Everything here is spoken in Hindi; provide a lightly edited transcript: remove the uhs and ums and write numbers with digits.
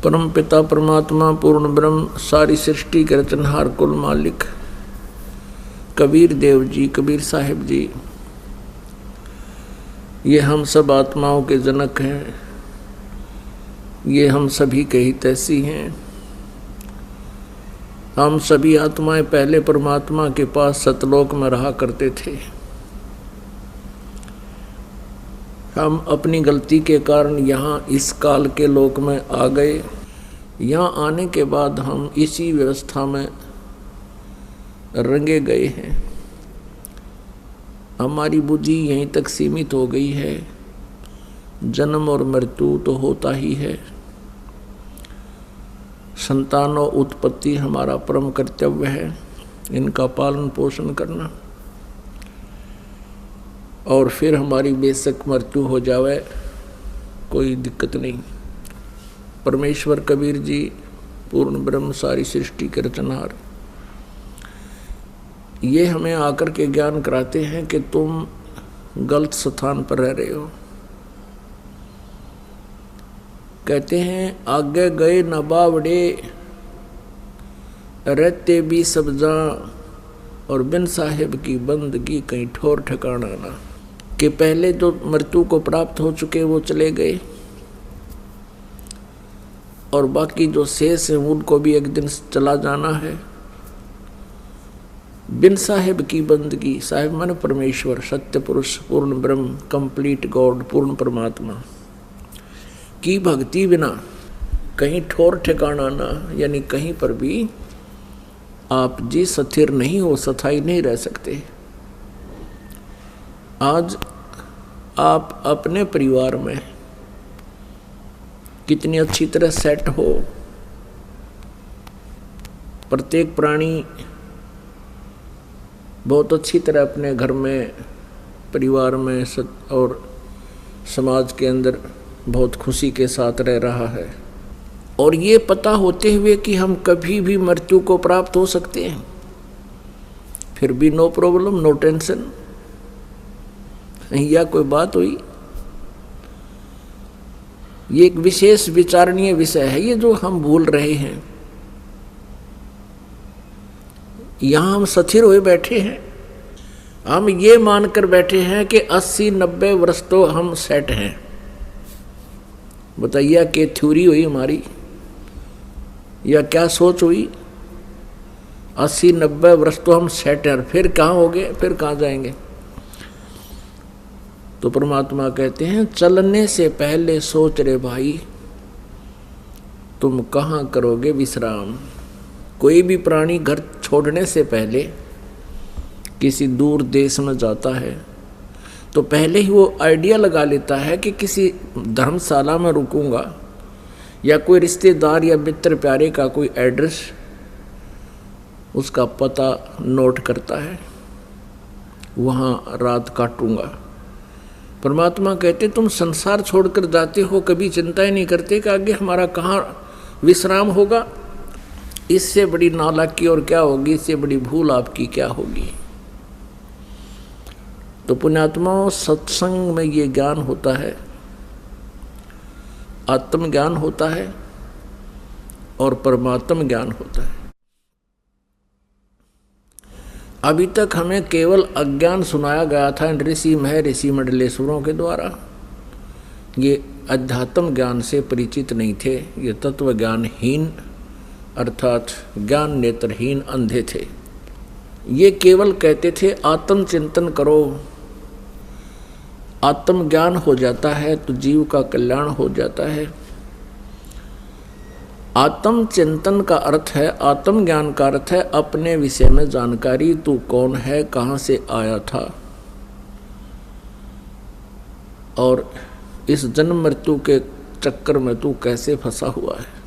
परम पिता परमात्मा पूर्ण ब्रह्म सारी सृष्टि के रचनहार कुल मालिक कबीर देव जी, कबीर साहिब जी, ये हम सब आत्माओं के जनक हैं, ये हम सभी के हितैषी हैं। हम सभी आत्माएं पहले परमात्मा के पास सतलोक में रहा करते थे। हम अपनी गलती के कारण यहाँ इस काल के लोक में आ गए। यहाँ आने के बाद हम इसी व्यवस्था में रंगे गए हैं। हमारी बुद्धि यहीं तक सीमित हो गई है। जन्म और मृत्यु तो होता ही है। संतान और उत्पत्ति हमारा परम कर्तव्य है, इनका पालन पोषण करना। और फिर हमारी बेशक मृत्यु हो जावे, कोई दिक्कत नहीं। परमेश्वर कबीर जी पूर्ण ब्रह्म सारी सृष्टि के रचनहार, ये हमें आकर के ज्ञान कराते हैं कि तुम गलत स्थान पर रह रहे हो। कहते हैं आगे गए न बावड़े, रहते भी सब जा, और बिन साहिब की बंदगी कहीं ठोर ठिकाना ना। कि पहले जो मृत्यु को प्राप्त हो चुके वो चले गए, और बाकी जो शेष है उनको भी एक दिन चला जाना है। बिन साहिब की बंदगी, साहिब माने परमेश्वर, सत्य पुरुष, पूर्ण ब्रह्म, कंप्लीट गॉड, पूर्ण परमात्मा की भक्ति बिना कहीं ठोर ठिकाना ना, यानी कहीं पर भी आप जी स्थिर नहीं हो, स्थायी नहीं रह सकते। आज आप अपने परिवार में कितनी अच्छी तरह सेट हो। प्रत्येक प्राणी बहुत अच्छी तरह अपने घर में, परिवार में और समाज के अंदर बहुत खुशी के साथ रह रहा है। और ये पता होते हुए कि हम कभी भी मृत्यु को प्राप्त हो सकते हैं, फिर भी नो प्रॉब्लम, नो टेंशन। यह कोई बात हुई? ये एक विशेष विचारणीय विषय है, ये जो हम भूल रहे हैं। यहाँ हम स्थिर हुए बैठे हैं, हम ये मानकर बैठे हैं कि 80-90 वर्ष तो हम सेट हैं। बताइए क्या थ्योरी हुई हमारी, या क्या सोच हुई? 80-90 वर्ष तो हम सेट हैं, फिर कहाँ हो गए, फिर कहाँ जाएंगे? तो परमात्मा कहते हैं चलने से पहले सोच रे भाई, तुम कहाँ करोगे विश्राम। कोई भी प्राणी घर छोड़ने से पहले किसी दूर देश में जाता है तो पहले ही वो आइडिया लगा लेता है कि किसी धर्मशाला में रुकूंगा, या कोई रिश्तेदार या मित्र प्यारे का कोई एड्रेस, उसका पता नोट करता है, वहाँ रात काटूंगा। परमात्मा कहते तुम संसार छोड़कर जाते हो, कभी चिंता ही नहीं करते कि आगे हमारा कहाँ विश्राम होगा। इससे बड़ी नालायकी और क्या होगी, इससे बड़ी भूल आपकी क्या होगी। तो पुण्यात्माओं, सत्संग में ये ज्ञान होता है, आत्म ज्ञान होता है और परमात्म ज्ञान होता है। अभी तक हमें केवल अज्ञान सुनाया गया था ऋषि मंडलेश्वरों के द्वारा। ये अध्यात्म ज्ञान से परिचित नहीं थे, ये तत्व ज्ञानहीन अर्थात ज्ञान नेत्रहीन अंधे थे। ये केवल कहते थे आत्म चिंतन करो, आत्म ज्ञान हो जाता है तो जीव का कल्याण हो जाता है। आत्म चिंतन का अर्थ है, आत्म ज्ञान का अर्थ है अपने विषय में जानकारी, तू कौन है, कहाँ से आया था, और इस जन्म मृत्यु के चक्कर में तू कैसे फंसा हुआ है।